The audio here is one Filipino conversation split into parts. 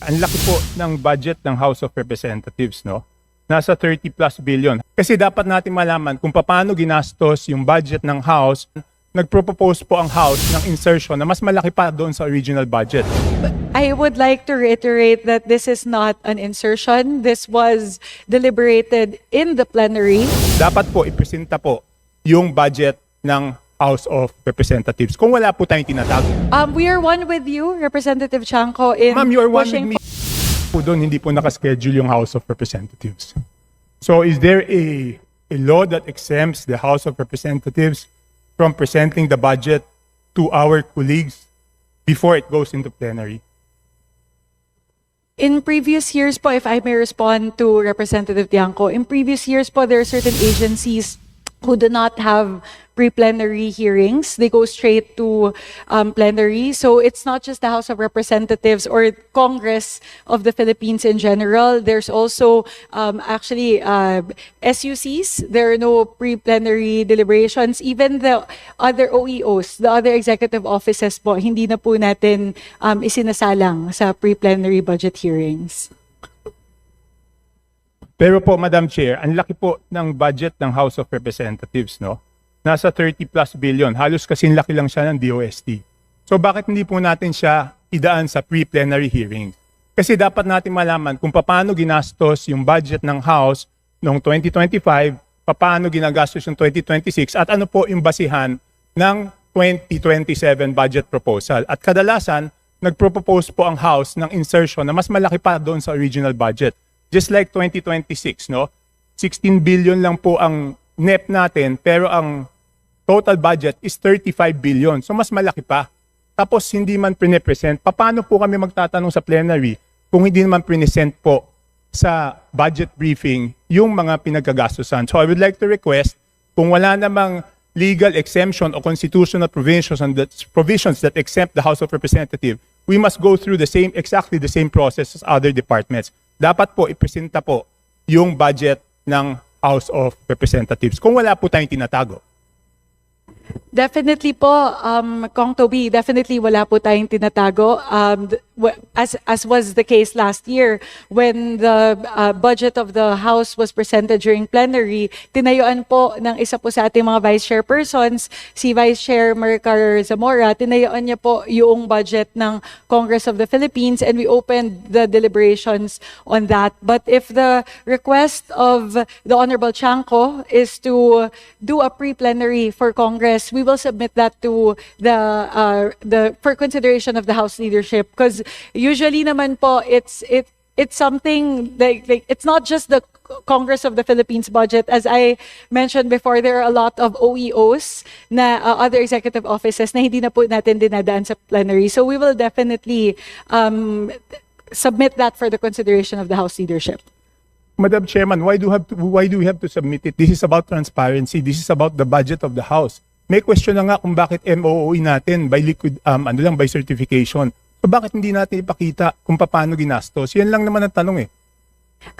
Ang laki po ng budget ng House of Representatives, no? Nasa 30 plus billion. Kasi dapat natin malaman kung paano ginastos yung budget ng House. Nagpropose po ang House ng insertion na mas malaki pa doon sa original budget. I would like to reiterate that this is not an insertion. This was deliberated in the plenary. Dapat po ipresenta po yung budget ng House of Representatives. Kung wala po tayong tinatago. We are one with you, Representative Chanco, in Ma'am, you are one with pushing me. Po doon, hindi po nakaschedule yung House of Representatives. So is there a law that exempts the House of Representatives from presenting the budget to our colleagues before it goes into plenary? In previous years po, if I may respond to Representative Tiangco, in previous years po, there are certain agencies who do not have pre-plenary hearings. They go straight to plenary. So it's not just the House of Representatives or Congress of the Philippines in general. There's also SUCs. There are no pre-plenary deliberations. Even the other OEOs, the other executive offices po, hindi na po natin isinasalang sa pre-plenary budget hearings. Pero po, Madam Chair, ang laki po ng budget ng House of Representatives, no? Nasa 30 plus billion. Halos kasing laki lang siya ng DOST. So bakit hindi po natin siya idaan sa pre-plenary hearing? Kasi dapat natin malaman kung paano ginastos yung budget ng House noong 2025, paano ginagastos yung 2026, at ano po yung basihan ng 2027 budget proposal. At kadalasan, nagpropose po ang House ng insertion na mas malaki pa doon sa original budget. Just like 2026, no? 16 billion lang po ang NEP natin, pero ang total budget is 35 billion. So mas malaki pa. Tapos hindi man pre-present. Paano po kami magtatanong sa plenary kung hindi naman pre-present po sa budget briefing yung mga pinagkagastusan? So I would like to request, kung wala namang legal exemption o constitutional provisions that exempt the House of Representatives, we must go through exactly the same process as other departments. Dapat po ipresenta po yung budget ng House of Representatives kung wala po tayong tinatago. Definitely po, Kong Toby, definitely wala po tayong tinatago. As was the case last year, when the budget of the House was presented during plenary, tinayuan po ng isa po sa ating mga vice chairpersons, si Vice Chair Maricar Zamora, tinayuan niya po yung budget ng Congress of the Philippines, and we opened the deliberations on that. But if the request of the Honorable Chanco is to do a pre-plenary for Congress, we will submit that to the for consideration of the House leadership, because usually naman po it's something like it's not just the Congress of the Philippines budget. As I mentioned before, there are a lot of OEOs na other executive offices na hindi na po natin dinadaan sa plenary. So we will definitely submit that for the consideration of the House leadership. Madam Chairman, why do we have to submit it? This is about transparency. This is about the budget of the House. May question na nga kung bakit MOOE natin by by certification. So bakit hindi natin ipakita kung paano ginastos? Yan lang naman ang tanong eh.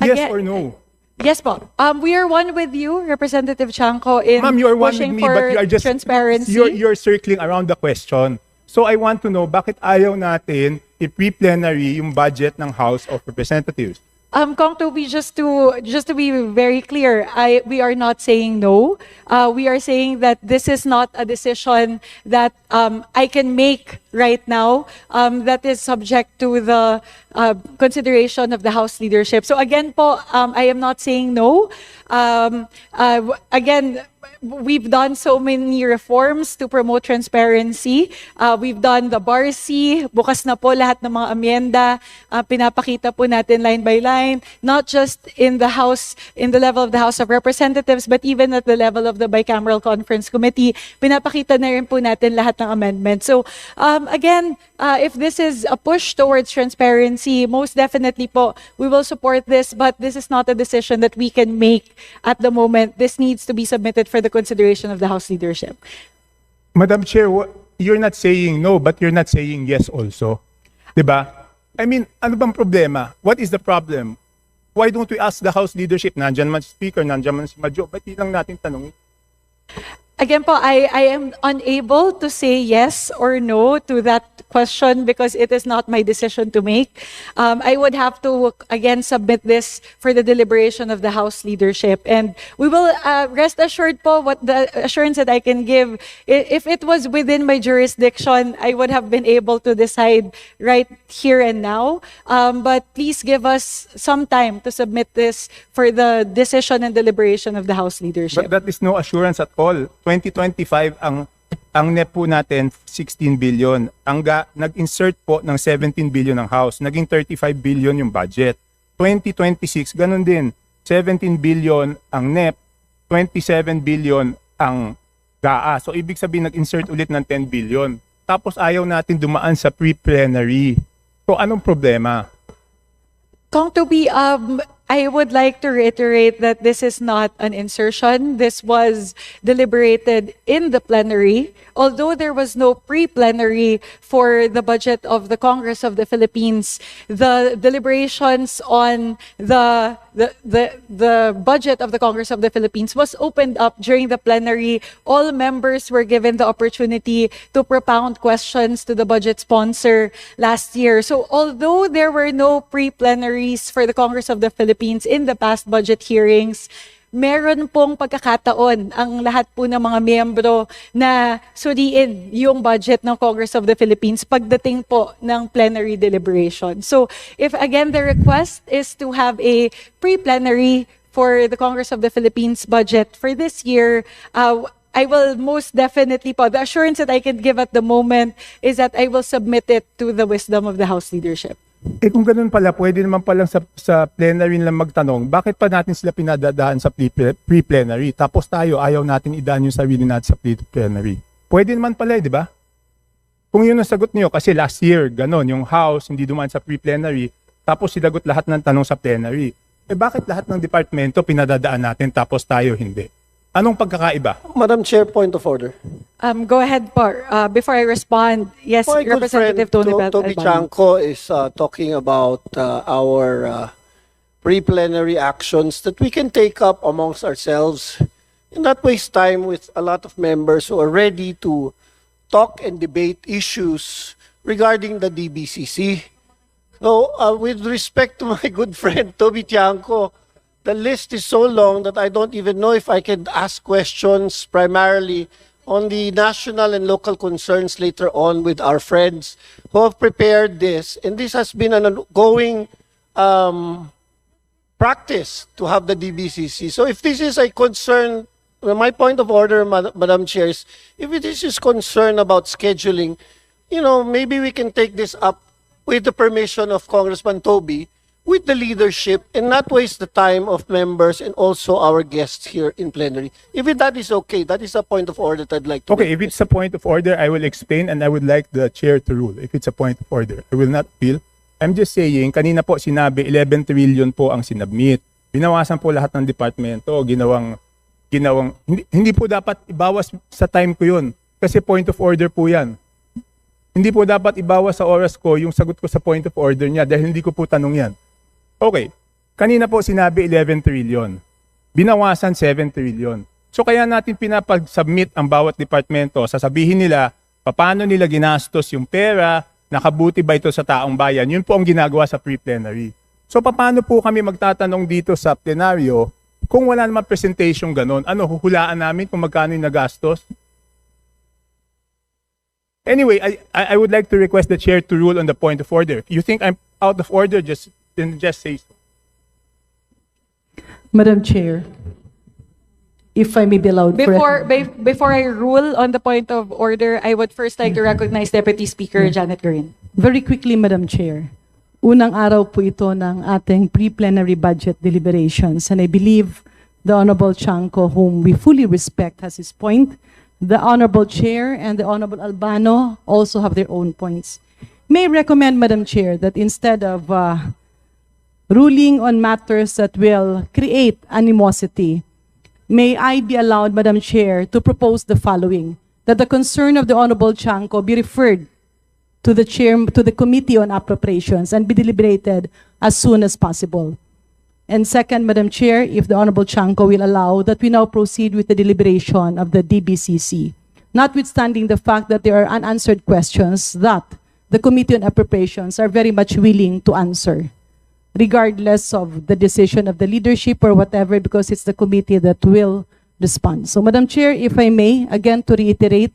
Yes or no? Yes po. We are one with you, Representative Chanco, in Ma'am, you are one with pushing me, for but you are just transparency. You're circling around the question. So I want to know bakit ayaw natin i-pre-plenary yung budget ng House of Representatives. Kong Toby, just to be very clear, we are not saying no. We are saying that this is not a decision that I can make right now. That is subject to the consideration of the House leadership. So again po, I am not saying no. Again, we've done so many reforms to promote transparency. We've done the BARC, bukas na po lahat ng mga amyenda, pinapakita po natin line by line, not just in the House, in the level of the House of Representatives, but even at the level of the Bicameral Conference Committee, pinapakita na rin po natin lahat ng amendments. So again, if this is a push towards transparency, most definitely po, we will support this, but this is not a decision that we can make at the moment. This needs to be submitted for the consideration of the House leadership. Madam Chair, you're not saying no, but you're not saying yes also. Diba? I mean, ano bang problema? What is the problem? Why don't we ask the House leadership? Nandiyan man si Speaker, nandiyan man si Madjo. Ba't di lang natin tanongin? Again po, I am unable to say yes or no to that question because it is not my decision to make. I would have to, again, submit this for the deliberation of the House leadership. And we will rest assured po what the assurance that I can give. If it was within my jurisdiction, I would have been able to decide right here and now. But please give us some time to submit this for the decision and deliberation of the House leadership. But that is no assurance at all. 2025 ang NEP po natin 16 billion. Nag-insert po ng 17 billion ng House, naging 35 billion yung budget. 2026 ganun din. 17 billion ang NEP, 27 billion ang GAA. So ibig sabihin nag-insert ulit ng 10 billion. Tapos ayaw natin dumaan sa pre-plenary. So anong problema? Kong Toby, I would like to reiterate that this is not an insertion. This was deliberated in the plenary. Although there was no pre-plenary for the budget of the Congress of the Philippines, the deliberations on the budget of the Congress of the Philippines was opened up during the plenary. All members were given the opportunity to propound questions to the budget sponsor last year. So although there were no pre-plenaries for the Congress of the Philippines in the past budget hearings, meron pong pagkakataon ang lahat po ng mga miyembro na suriin yung budget ng Congress of the Philippines pagdating po ng plenary deliberation. So if again the request is to have a pre-plenary for the Congress of the Philippines budget for this year, I will most definitely po, the assurance that I can give at the moment is that I will submit it to the wisdom of the House leadership. Eh kung ganun pala, pwede naman palang sa plenary lang magtanong, bakit pa natin sila pinadadaan sa pre-plenary? Tapos tayo, ayaw natin idaan yung sarili natin sa pre-plenary. Pwede naman pala, di ba? Kung yun ang sagot niyo, kasi last year, ganon, yung House hindi dumaan sa pre-plenary, tapos sinagot lahat ng tanong sa plenary. Eh bakit lahat ng departamento pinadadaan natin tapos tayo hindi? Anong pagkakaiba? Madam Chair, point of order. Go ahead po. Before I respond, yes, My good friend Representative Tony Toby Albano. Chanco is talking about our pre-plenary actions that we can take up amongst ourselves and not waste time with a lot of members who are ready to talk and debate issues regarding the DBCC. So, with respect to my good friend Toby Chanco, the list is so long that I don't even know if I can ask questions primarily on the national and local concerns later on with our friends who have prepared this. And this has been an ongoing practice to have the DBCC. So if this is a concern, my point of order, Madam Chair, is if it is concern about scheduling, maybe we can take this up with the permission of Congressman Toby, with the leadership, and not waste the time of members and also our guests here in plenary. If that is okay, that is a point of order that I'd like to Okay, make. if it's a point of order, I will explain and I would like the chair to rule. If it's a point of order, I will not appeal. I'm just saying, kanina po sinabi, 11 trillion po ang sinubmit. Binawasan po lahat ng departamento, ginawang hindi po dapat ibawas sa time ko yun. Kasi point of order po yan. Hindi po dapat ibawas sa oras ko yung sagot ko sa point of order niya dahil hindi ko po tanong yan. Okay, kanina po sinabi 11 trillion. Binawasan 7 trillion. So kaya natin pinapag-submit ang bawat departamento. Sasabihin nila, paano nila ginastos yung pera, nakabuti ba ito sa taong bayan. Yun po ang ginagawa sa pre-plenary. So paano po kami magtatanong dito sa plenaryo kung wala naman presentation ganon? Ano, huhulaan namin kung magkano yung nagastos? Anyway, I would like to request the chair to rule on the point of order. If you think I'm out of order, just say so. Madam Chair, if I may be allowed Before I rule on the point of order, I would first like to recognize Deputy Speaker Janet Green. very quickly, Madam Chair. Unang araw po ito ng ating pre-plenary budget deliberations, and I believe the Honorable Chanco, whom we fully respect, has his point. The Honorable Chair and the Honorable Albano also have their own points. May I recommend, Madam Chair, that instead of ruling on matters that will create animosity, may I be allowed, Madam Chair, to propose the following: that the concern of the Honorable Chanco be referred to the Committee on Appropriations and be deliberated as soon as possible. And second, Madam Chair, if the Honorable Chanco will allow, that we now proceed with the deliberation of the DBCC, notwithstanding the fact that there are unanswered questions that the Committee on Appropriations are very much willing to answer, regardless of the decision of the leadership or whatever, because it's the committee that will respond. So, Madam Chair, if I may, again to reiterate,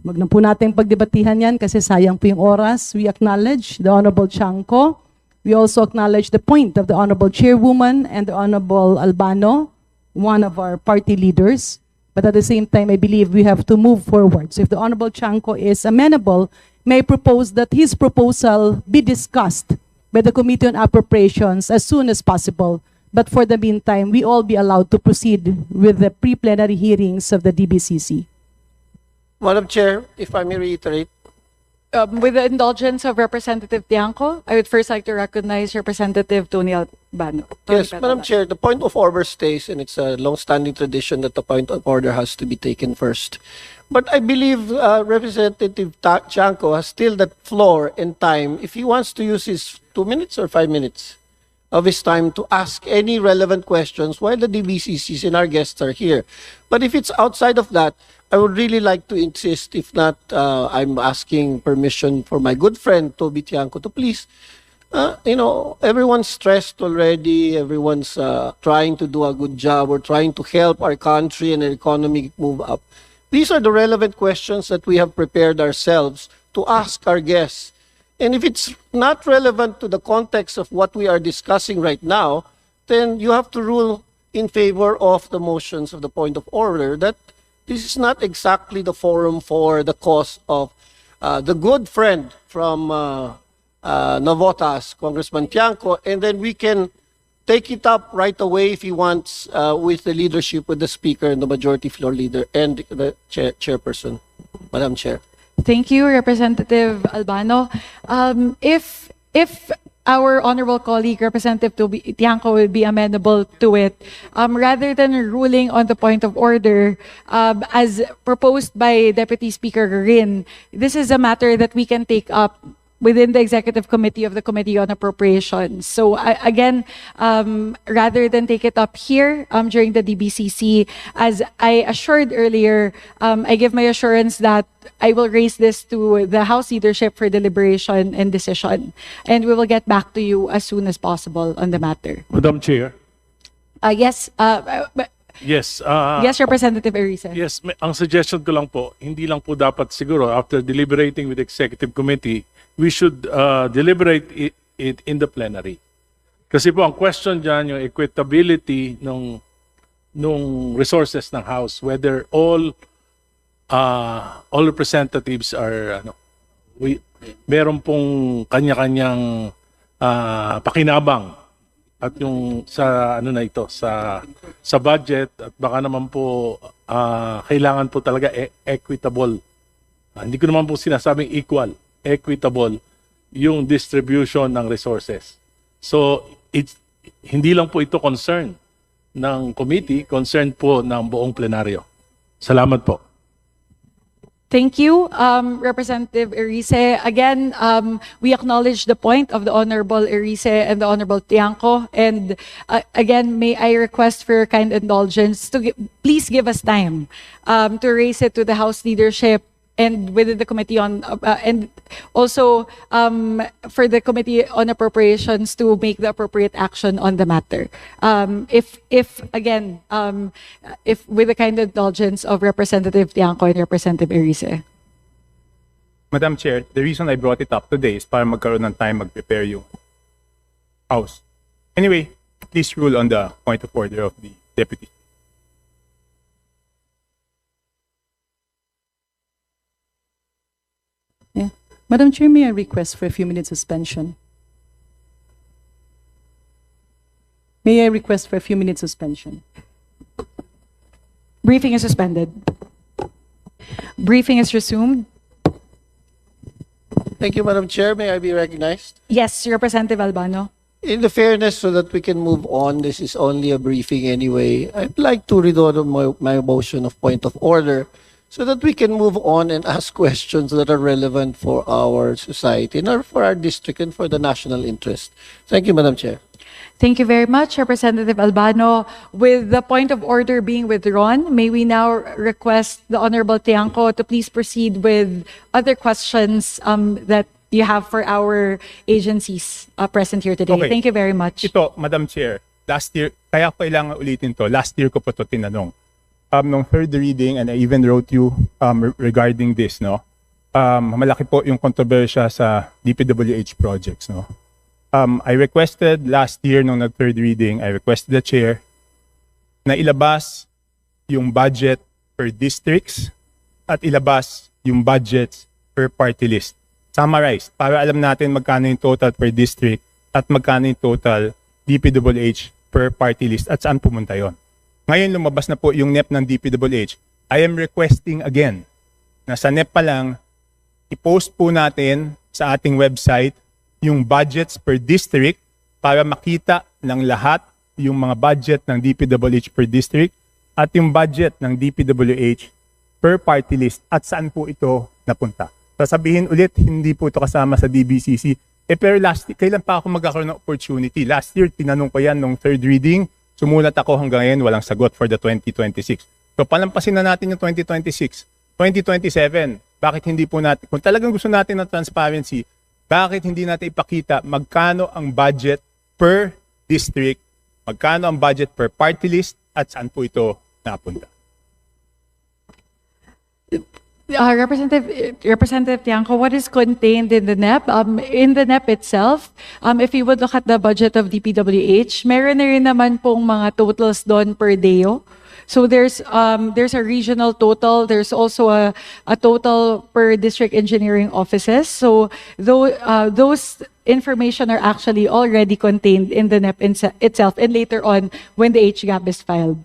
wag na po natin pagdebatihan yan kasi sayang po yung oras. We acknowledge the Honorable Chanco. We also acknowledge the point of the Honorable Chairwoman and the Honorable Albano, one of our party leaders. But at the same time, I believe we have to move forward. So if the Honorable Chanco is amenable, may I propose that his proposal be discussed by the Committee on Appropriations as soon as possible. But for the meantime, we all be allowed to proceed with the pre-plenary hearings of the DBCC. Madam Chair, if I may reiterate, With the indulgence of Representative Tiangco, I would first like to recognize Representative Tony Albano. yes, Madam Chair, the point of order stays, and it's a long-standing tradition that the point of order has to be taken first. But I believe Representative Chanco has still that floor and time if he wants to use his 2 minutes or 5 minutes of his time to ask any relevant questions while the DBCCs and our guests are here. But if it's outside of that, I would really like to insist, if not, I'm asking permission for my good friend Toby Tiangco to please, everyone's stressed already, everyone's trying to do a good job, we're trying to help our country and our economy move up. These are the relevant questions that we have prepared ourselves to ask our guests. And if it's not relevant to the context of what we are discussing right now, then you have to rule in favor of the motions of the point of order that this is not exactly the forum for the cause of the good friend from Navotas, Congressman Tiangco, and then we can take it up right away if he wants with the leadership, with the speaker and the majority floor leader and the chairperson, Madam Chair. Thank you, Representative Albano. If our honorable colleague, Representative Tiangco, will be amenable to it, rather than ruling on the point of order, as proposed by Deputy Speaker Garin, this is a matter that we can take up within the Executive Committee of the Committee on Appropriations. So again, rather than take it up here during the DBCC, as I assured earlier, I give my assurance that I will raise this to the House leadership for deliberation and decision. And we will get back to you as soon as possible on the matter. Madam Chair. Yes, Yes. yes, Representative Erice. Yes, ang suggestion ko lang po, hindi lang po dapat siguro after deliberating with Executive Committee, we should deliberate it in the plenary. Kasi po ang question dyan, yung equitability nung resources ng House, whether all representatives are meron pong kanya-kanyang pakinabang at yung sa sa budget at baka naman po kailangan po talaga equitable. Hindi ko naman po sinasabing equal, equitable yung distribution ng resources. So hindi lang po ito concern ng committee, concern po ng buong plenaryo. Salamat po. Thank you, Representative Erice. Again, we acknowledge the point of the Honorable Erice and the Honorable Tiangco. And again, may I request for your kind indulgence to please give us time to raise it to the House leadership and within the Committee on, and also for the Committee on Appropriations to make the appropriate action on the matter. If again, if with the kind indulgence of Representative Tiangco and Representative Erice. Madam Chair, the reason I brought it up today is para magkaroon ng time mag-prepare yung House. Anyway, please rule on the point of order of the Deputy. Yeah. Madam Chair, may I request for a few minutes suspension? May I request for a few minutes suspension? Briefing is suspended. Briefing is resumed. Thank you, Madam Chair. May I be recognized? Yes, Representative Albano. In the fairness, so that we can move on, this is only a briefing anyway. I'd like to read out my motion of point of order so that we can move on and ask questions that are relevant for our society and for our district and for the national interest. Thank you, Madam Chair. Thank you very much, Representative Albano. With the point of order being withdrawn, may we now request the Honorable Tiangco to please proceed with other questions that you have for our agencies present here today. Okay. Thank you very much. Ito, Madam Chair, last year, kaya kailangan ulitin to, last year ko po to tinanong. Nung third reading, and I even wrote you regarding this, no? Malaki po yung kontrobersya sa DPWH projects, no? I requested last year nung nag-third reading, I requested the chair na ilabas yung budget per districts at ilabas yung budgets per party list. Summarize, para alam natin magkano yung total per district at magkano yung total DPWH per party list at saan pumunta yon. Ngayon lumabas na po yung NEP ng DPWH. I am requesting again na sa NEP pa lang, i-post po natin sa ating website yung budgets per district para makita ng lahat yung mga budget ng DPWH per district at yung budget ng DPWH per party list at saan po ito napunta. Sasabihin ulit, hindi po ito kasama sa DBCC. Pero kailan pa ako magkakaroon ng opportunity? Last year, tinanong ko yan nung third reading. Sumulat ako hanggang ngayon, walang sagot for the 2026. So palampasin na natin yung 2026. 2027, bakit hindi po natin, kung talagang gusto natin ng transparency, bakit hindi natin ipakita magkano ang budget per district, magkano ang budget per party list, at saan po ito napunta? Representative Tiangco, what is contained in the NEP? In the NEP itself, if you would look at the budget of DPWH, meron na rin naman pong mga totals doon per DEO. So there's a regional total. There's also a total per district engineering offices. So those information are actually already contained in the NEP itself and later on when the HGAP is filed.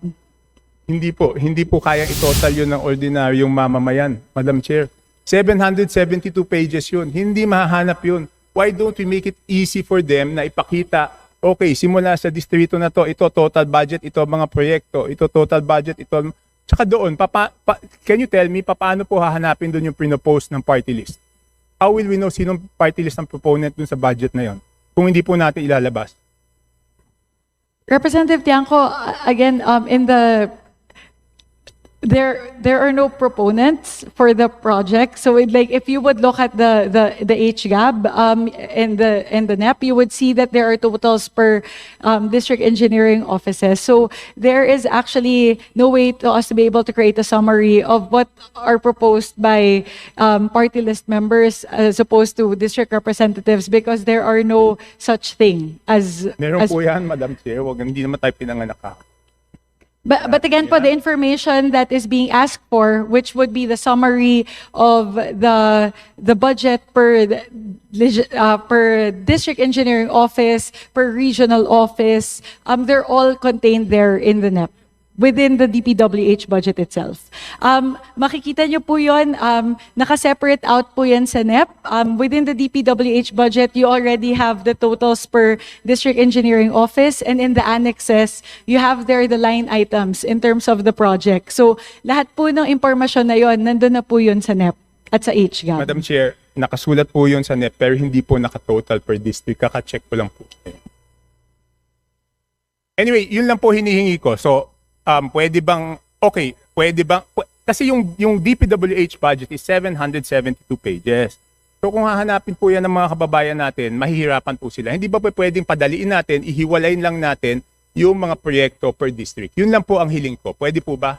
Hindi po kaya i-total yun ng ordinaryong mamamayan, Madam Chair. 772 pages yun. Hindi mahahanap yun. Why don't we make it easy for them na ipakita, okay, simula sa distrito na to, ito total budget, ito mga proyekto, ito total budget, ito... Tsaka doon, can you tell me, paano po hahanapin doon yung pinopost ng party list? How will we know sinong party list ang proponent doon sa budget na yon kung hindi po natin ilalabas? Representative Tiangco, again, there are no proponents for the project. So if you would look at the HGAB and the NEP, you would see that there are totals per district engineering offices. So there is actually no way to us to be able to create a summary of what are proposed by party list members as opposed to district representatives because there are no such thing as... Meron po yan, Madam Chair. Hindi naman tayo pinanganak ka. But again, po, the information that is being asked for, which would be the summary of the budget per district engineering office, per regional office, they're all contained there in the NEP, within the DPWH budget itself. Makikita nyo po yun, naka-separate out po yan sa NEP. Within the DPWH budget, you already have the totals per district engineering office, and in the annexes, you have there the line items in terms of the project. So, lahat po ng impormasyon na yun, nandun na po yun sa NEP at sa HGAB. Madam Chair, nakasulat po yun sa NEP, pero hindi po naka-total per district. Kaka-check ko lang po. Anyway, yun lang po hinihingi ko. So, pwede bang, kasi yung DPWH budget is 772 pages. So kung hahanapin po yan ng mga kababayan natin, mahihirapan po sila. Hindi ba pwedeng padaliin natin, ihiwalayin lang natin yung mga proyekto per district? Yun lang po ang hiling ko. Pwede po ba?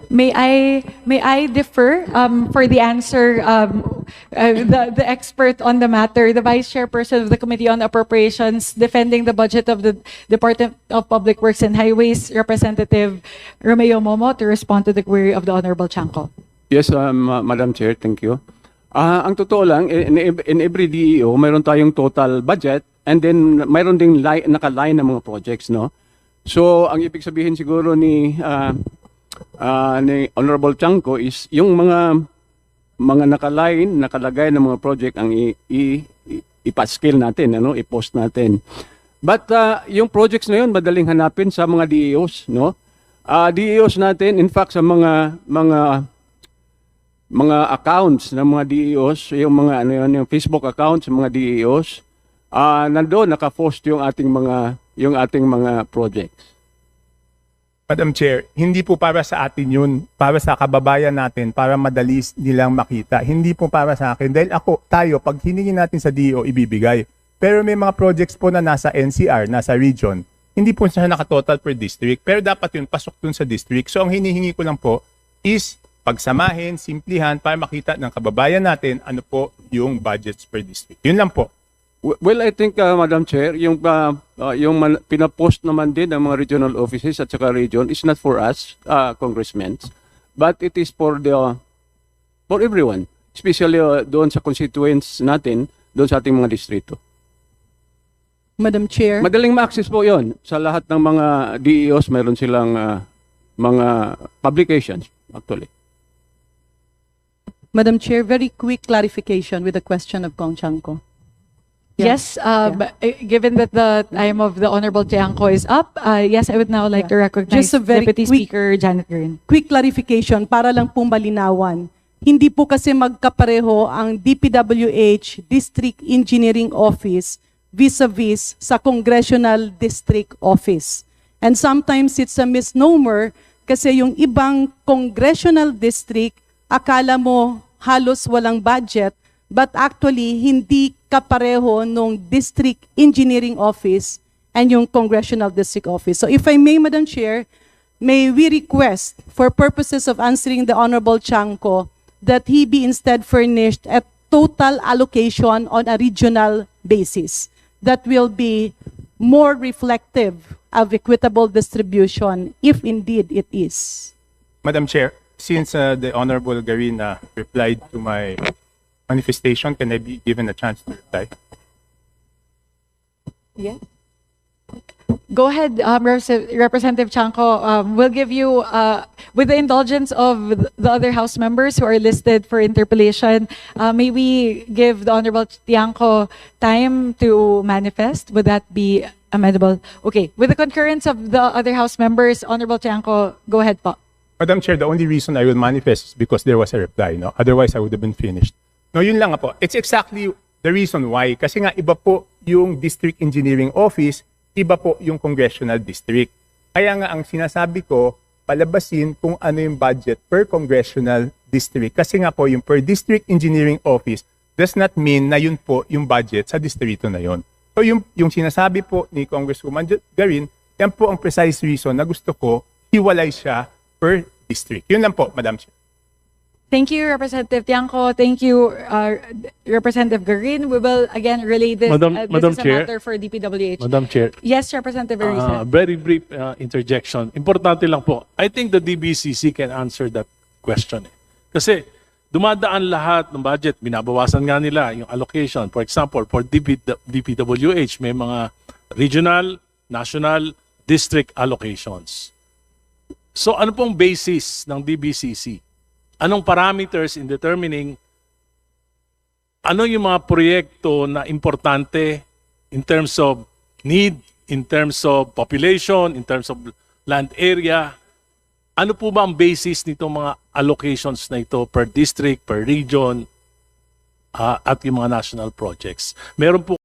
May I defer for the answer, the expert on the matter, the Vice Chairperson of the Committee on Appropriations, defending the budget of the Department of Public Works and Highways, Representative Romeo Momo, to respond to the query of the Honorable Tiangco. Yes, Madam Chair, thank you. Ang totoo lang, in every DEO, mayroon tayong total budget and then mayroon ding naka-line ng mga projects, no? So, ang ibig sabihin siguro ni Honorable Tiangco is yung mga nakalagay ng mga project ang ipa-scale natin, i-post natin. But yung projects na yun, madaling hanapin sa mga DEOs, no? DEOs natin, in fact, sa mga accounts ng mga DEOs, yung mga yung Facebook accounts ng mga DEOs, nandoon naka-post yung ating mga projects. Madam Chair, hindi po para sa atin yun, para sa kababayan natin, para madali nilang makita. Hindi po para sa akin. Dahil tayo, pag hiningin natin sa DO, ibibigay. Pero may mga projects po na nasa NCR, nasa region, hindi po siya nakatotal per district. Pero dapat yun, pasok dun sa district. So ang hinihingi ko lang po is pagsamahin, simplihan, para makita ng kababayan natin ano po yung budgets per district. Yun lang po. Well, I think, Madam Chair, yung pinapost naman din ng mga regional offices at saka region is not for us, congressmen, but it is for everyone, especially doon sa constituents natin, doon sa ating mga distrito. Madam Chair. Madaling ma-access po yon sa lahat ng mga DEOs, mayroon silang mga publications, actually. Madam Chair, very quick clarification with the question of Kong Chanco. Yes, given that the time of the Honorable Tiangco is up, yes, I would now like to recognize Just a very Deputy quick- Speaker Janet Green. Quick clarification para lang pong malinawan. Hindi po kasi magkapareho ang DPWH District Engineering Office vis-a-vis sa Congressional District Office. And sometimes it's a misnomer kasi yung ibang congressional district, akala mo halos walang budget, but actually hindi kapareho nung District Engineering Office and yung Congressional District Office. So if I may, Madam Chair, may we request for purposes of answering the Honorable Chanco that he be instead furnished a total allocation on a regional basis that will be more reflective of equitable distribution if indeed it is. Madam Chair, since the Honorable Garina replied to my manifestation, can I be given a chance to reply? Yes. Go ahead, Representative Chanco. We'll give you, with the indulgence of the other House members who are listed for interpellation, may we give the Honorable Tiangco time to manifest? Would that be amendable? Okay. With the concurrence of the other House members, Honorable Tiangco, go ahead po. Madam Chair, the only reason I will manifest is because there was a reply. No? Otherwise, I would have been finished. No, yun lang nga po. It's exactly the reason why. Kasi nga iba po yung District Engineering Office, iba po yung Congressional District. Kaya nga ang sinasabi ko, palabasin kung ano yung budget per Congressional District. Kasi nga po yung per District Engineering Office does not mean na yun po yung budget sa distrito na yun. So yung sinasabi po ni Congresswoman Garin, yan po ang precise reason na gusto ko hiwalay siya per district. Yun lang po, Madam Chair. Thank you, Representative Tiangco. Thank you, Representative Garin. We will again relay this. Madam This is a Chair. matter for DPWH. Madam Chair, Yes, Representative Arisa. very brief interjection. Importante lang po. I think the DBCC can answer that question. Kasi dumadaan lahat ng budget, binabawasan nga nila yung allocation. For example, for DPWH, may mga regional, national, district allocations. So ano pong basis ng DBCC? Anong parameters in determining ano yung mga proyekto na importante in terms of need, in terms of population, in terms of land area? Ano po ba ang basis nitong mga allocations na ito per district, per region, at yung mga national projects? Meron po